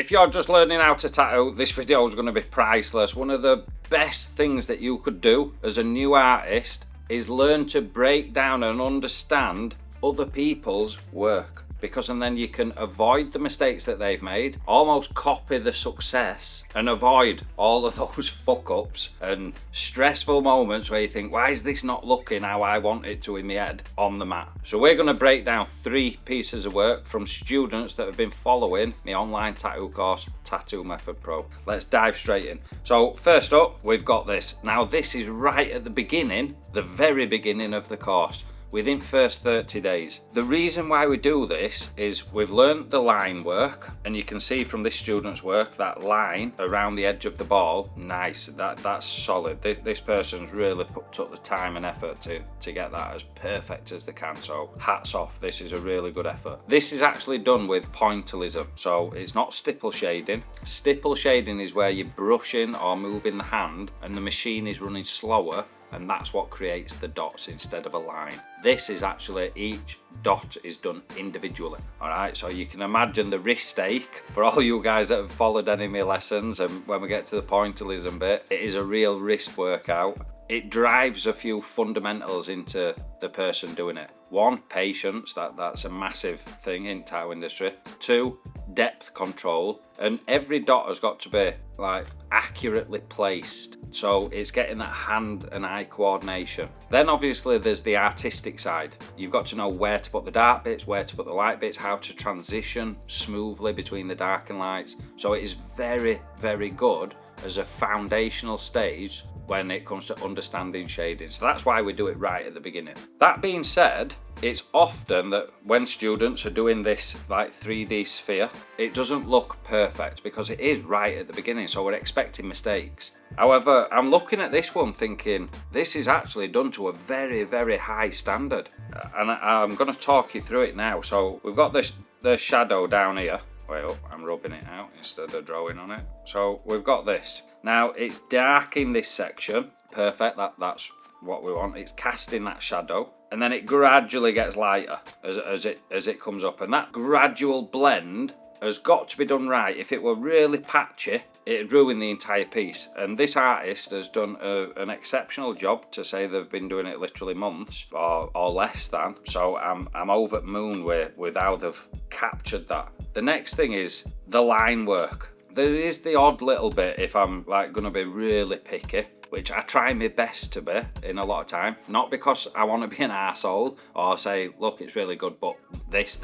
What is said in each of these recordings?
If you're just learning how to tattoo, this video is going to be priceless. One of the best things that you could do as a new artist is learn to break down and understand other people's work, because then you can avoid the mistakes that they've made, almost copy the success, and avoid all of those fuck ups and stressful moments where you think, why is this not looking how I want it to in my head on the mat? So we're going to break down 3 pieces of work from students that have been following my online tattoo course, Tattoo Method Pro. Let's dive straight in. So first up, we've got this. Now this is right at the beginning, the very beginning of the course, within first 30 days. The reason why we do this is we've learned the line work, and you can see from this student's work that line around the edge of the ball, nice, that's solid. This person's really took the time and effort to get that as perfect as they can, so hats off, this is a really good effort. This is actually done with pointillism, so it's not stipple shading. Stipple shading is where you're brushing or moving the hand and the machine is running slower, and that's what creates the dots instead of a line. This is actually, each dot is done individually. All right, so you can imagine the wrist ache for all you guys that have followed any of my lessons, and when we get to the pointillism bit, it is a real wrist workout. It drives a few fundamentals into the person doing it. 1, patience, that's a massive thing in tattoo industry. 2, depth control, and every dot has got to be like accurately placed, so it's getting that hand and eye coordination. Then obviously there's the artistic side. You've got to know where to put the dark bits, where to put the light bits, how to transition smoothly between the dark and lights. So it is very, very good as a foundational stage when it comes to understanding shading. So that's why we do it right at the beginning. That being said, it's often that when students are doing this like 3D sphere, it doesn't look perfect because it is right at the beginning, so we're expecting mistakes. However, I'm looking at this one thinking, this is actually done to a very, very high standard. And I'm going to talk you through it now. So we've got the shadow down here. Wait up, I'm rubbing it out instead of drawing on it. So we've got this. Now it's dark in this section. Perfect, that's what we want. It's casting that shadow, and then it gradually gets lighter as it comes up. And that gradual blend has got to be done right. If it were really patchy, it'd ruin the entire piece. And this artist has done an exceptional job, to say they've been doing it literally months or less than. So I'm over the moon with how they've captured that. The next thing is the line work. There is the odd little bit, if I'm like going to be really picky, which I try my best to be in a lot of time. Not because I want to be an arsehole or say, look, it's really good, but this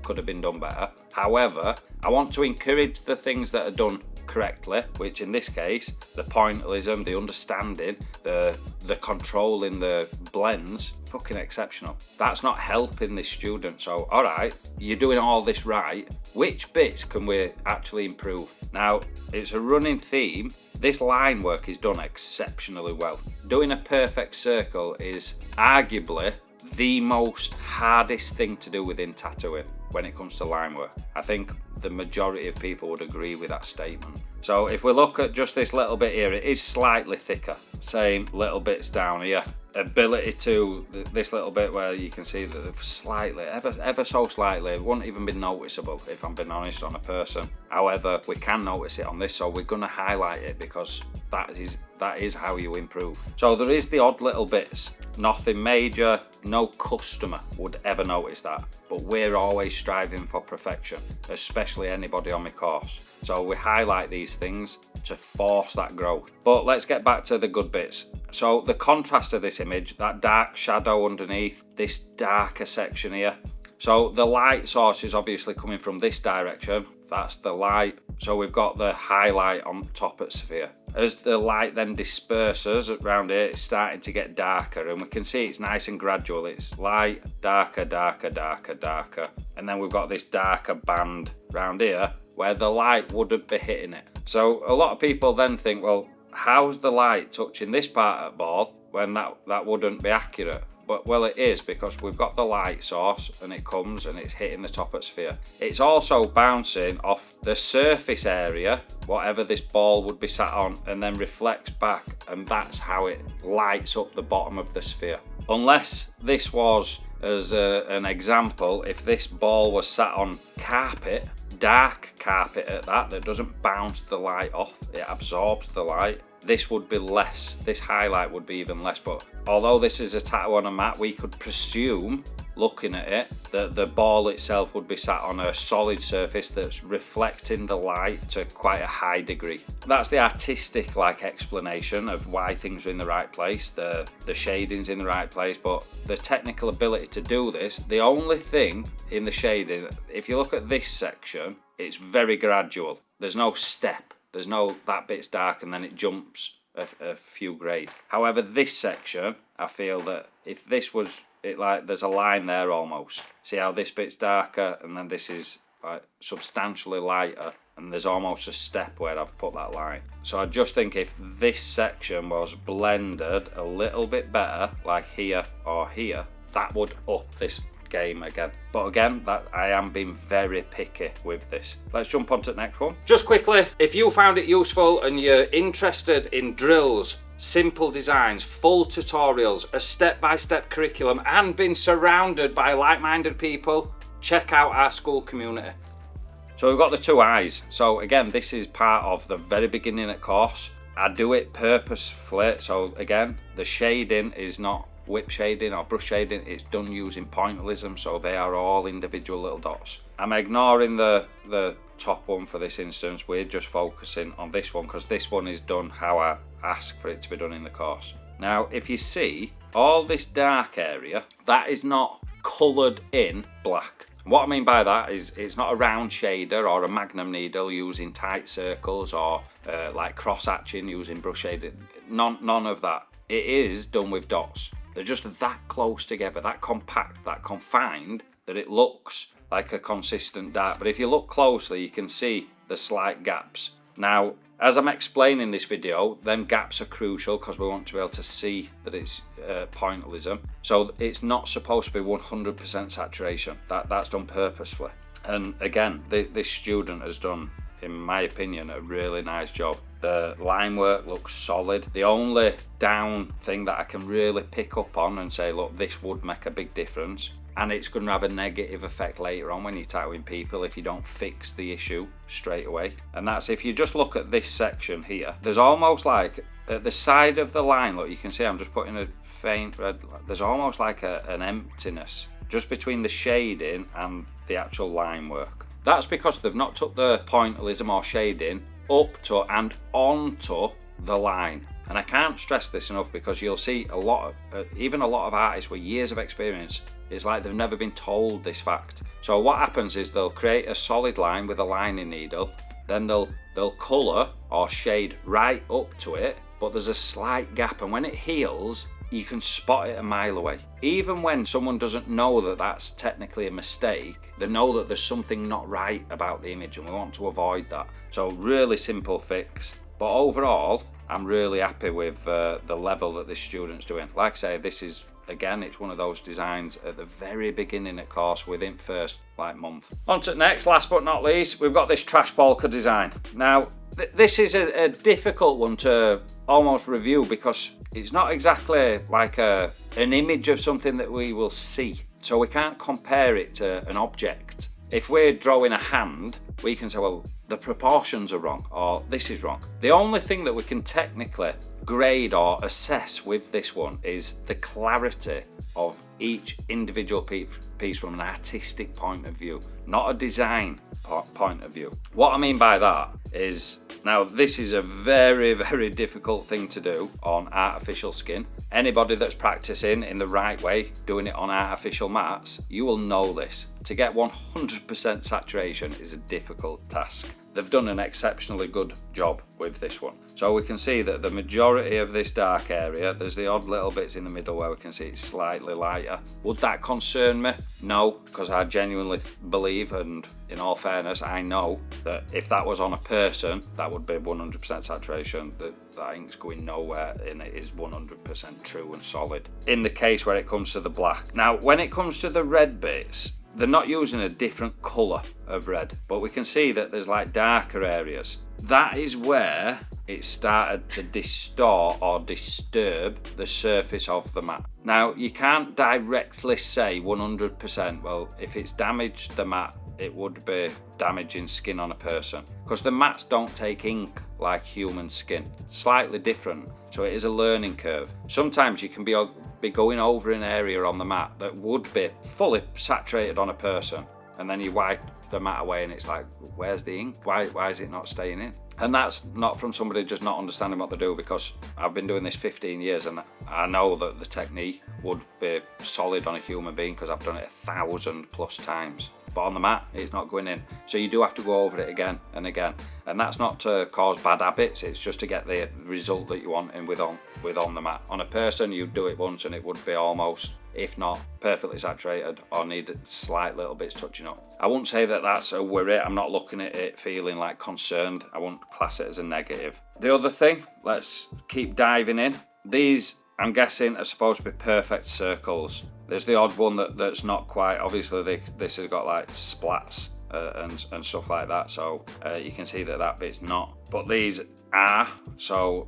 could have been done better. However, I want to encourage the things that are done correctly, which in this case, the pointillism, the understanding, the control in the blends, fucking exceptional. That's not helping this student. So, all right, you're doing all this right. Which bits can we actually improve? Now, it's a running theme. This line work is done exceptionally well. Doing a perfect circle is arguably the most hardest thing to do within tattooing when it comes to line work. I think the majority of people would agree with that statement. So if we look at just this little bit here, it is slightly thicker. Same little bits down here. Ability to this little bit where you can see that slightly, ever so slightly, it wouldn't even be noticeable if I'm being honest on a person. However, we can notice it on this, so we're going to highlight it because that is how you improve. So there is the odd little bits, nothing major. No customer would ever notice that, but we're always striving for perfection, especially anybody on my course. So we highlight these things to force that growth. But let's get back to the good bits. So the contrast of this image, that dark shadow underneath, this darker section here. So the light source is obviously coming from this direction. That's the light. So we've got the highlight on top at sphere. As the light then disperses around here, it's starting to get darker, and we can see it's nice and gradual. It's light, darker, darker, darker, darker. And then we've got this darker band around here where the light wouldn't be hitting it. So a lot of people then think, well, how's the light touching this part of the ball when that wouldn't be accurate? But well, it is, because we've got the light source and it comes and it's hitting the top of the sphere. It's also bouncing off the surface area, whatever this ball would be sat on, and then reflects back, and that's how it lights up the bottom of the sphere. Unless this was, as an example, if this ball was sat on carpet, dark carpet at that doesn't bounce the light off, it absorbs the light, this would be less, this highlight would be even less. But although this is a tattoo on a mat, we could presume, looking at it, that the ball itself would be sat on a solid surface that's reflecting the light to quite a high degree. That's the artistic explanation of why things are in the right place, the shading's in the right place. But the technical ability to do this, the only thing in the shading, if you look at this section, it's very gradual. There's no step, there's no that bit's dark and then it jumps a few grades. However, this section, I feel that if this was it, there's a line there almost. See how this bit's darker and then this is substantially lighter, and there's almost a step where I've put that line. So I just think if this section was blended a little bit better, like here or here, that would up this game again. But again, that I am being very picky with this. Let's jump on to the next one. Just quickly, if you found it useful and you're interested in drills, simple designs, full tutorials, a step-by-step curriculum, and been surrounded by like-minded people, check out our school community. So we've got the two eyes. So again, this is part of the very beginning of course. I do it purposefully. So again, the shading is not whip shading or brush shading, it's done using pointillism, so they are all individual little dots. I'm ignoring the top one for this instance, we're just focusing on this one because this one is done how I ask for it to be done in the course. Now if you see all this dark area, that is not coloured in black. What I mean by that is it's not a round shader or a magnum needle using tight circles or like cross hatching using brush shading, none of that. It is done with dots. They're just that close together, that compact, that confined, that it looks like a consistent dark. But if you look closely, you can see the slight gaps. Now, as I'm explaining this video, them gaps are crucial because we want to be able to see that it's pointillism. So it's not supposed to be 100% saturation. That's done purposefully. And again, this student has done, in my opinion, a really nice job. The line work looks solid. The only down thing that I can really pick up on and say, look, this would make a big difference, and it's going to have a negative effect later on when you're tattooing people if you don't fix the issue straight away. And that's if you just look at this section here, there's almost like at the side of the line, look, you can see I'm just putting a faint red, there's almost like an emptiness just between the shading and the actual line work. That's because they've not took the pointillism or shading up to and onto the line. And I can't stress this enough because you'll see a lot of, even a lot of artists with years of experience, it's like they've never been told this fact. So what happens is they'll create a solid line with a lining needle, then they'll colour or shade right up to it, but there's a slight gap, and when it heals, you can spot it a mile away. Even when someone doesn't know that that's technically a mistake, they know that there's something not right about the image, and we want to avoid that. So really simple fix, but overall I'm really happy with the level that this student's doing. Like I say, this is, again, it's one of those designs at the very beginning of course, within first month. On to the next, last but not least, we've got this trash polka design. Now this is a difficult one to almost review because it's not exactly like an image of something that we will see. So we can't compare it to an object. If we're drawing a hand, we can say, well, the proportions are wrong, or this is wrong. The only thing that we can technically grade or assess with this one is the clarity of each individual piece from an artistic point of view, not a design point of view. What I mean by that is, now this is a very, very difficult thing to do on artificial skin. Anybody that's practicing in the right way, doing it on artificial mats, you will know this. To get 100% saturation is a difficult task. They've done an exceptionally good job with this one. So we can see that the majority of this dark area, there's the odd little bits in the middle where we can see it's slightly lighter. Would that concern me? No, because I genuinely believe, and in all fairness, I know that if that was on a person, that would be 100% saturation. That ink's going nowhere, and it is 100% true and solid. In the case where it comes to the black. Now, when it comes to the red bits, they're not using a different colour of red, but we can see that there's like darker areas. That is where it started to distort or disturb the surface of the mat. Now, you can't directly say 100%, well, if it's damaged the mat, it would be damaging skin on a person, because the mats don't take ink like human skin. Slightly different, so it is a learning curve. Sometimes you can be going over an area on the mat that would be fully saturated on a person, and then you wipe the mat away and it's like, where's the ink? Why is it not staying in? And that's not from somebody just not understanding what they do, because I've been doing this 15 years and I know that the technique would be solid on a human being because I've done it 1,000+ times. But on the mat, it's not going in. So you do have to go over it again and again. And that's not to cause bad habits, it's just to get the result that you want in with on the mat. On a person, you'd do it once and it would be almost, if not perfectly saturated, or need slight little bits touching up. I wouldn't say that that's a worry. I'm not looking at it feeling like concerned. I wouldn't class it as a negative. The other thing, let's keep diving in. These, I'm guessing, are supposed to be perfect circles. There's the odd one that's not quite. Obviously, this has got like splats and stuff like that, so you can see that bit's not. But these are, so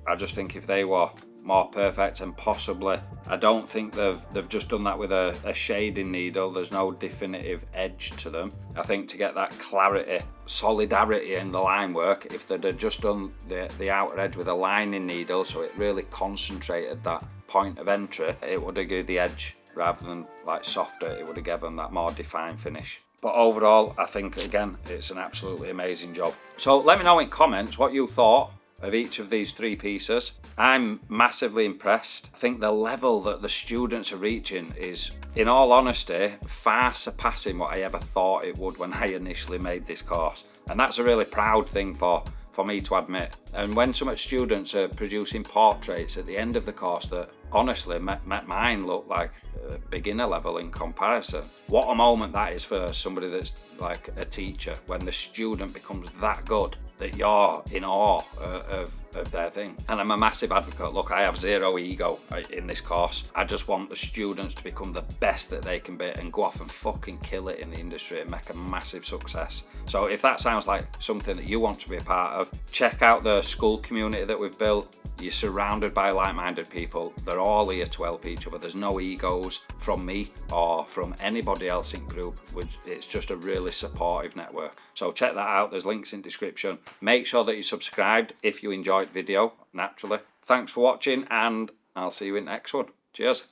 I just think if they were more perfect, and possibly, I don't think they've just done that with a shading needle. There's no definitive edge to them. I think to get that clarity, solidarity in the line work, if they'd have just done the outer edge with a lining needle, so it really concentrated that point of entry, it would have given the edge, rather than like softer, it would have given that more defined finish. But overall, I think, again, it's an absolutely amazing job. So let me know in comments what you thought of each of these 3 pieces. I'm massively impressed. I think the level that the students are reaching is, in all honesty, far surpassing what I ever thought it would when I initially made this course. And that's a really proud thing for me to admit. And when so much students are producing portraits at the end of the course that honestly met mine look like beginner level in comparison, what a moment that is for somebody that's like a teacher, when the student becomes that good that you're in awe of their thing. And I'm a massive advocate. Look, I have zero ego in this course. I just want the students to become the best that they can be and go off and fucking kill it in the industry and make a massive success. So if that sounds like something that you want to be a part of, check out the school community that we've built. You're surrounded by like-minded people. They're all here to help each other. There's no egos from me or from anybody else in group. It's just a really supportive network. So check that out. There's links in description. Make sure that you're subscribed if you enjoyed the video, naturally. Thanks for watching, and I'll see you in the next one. Cheers.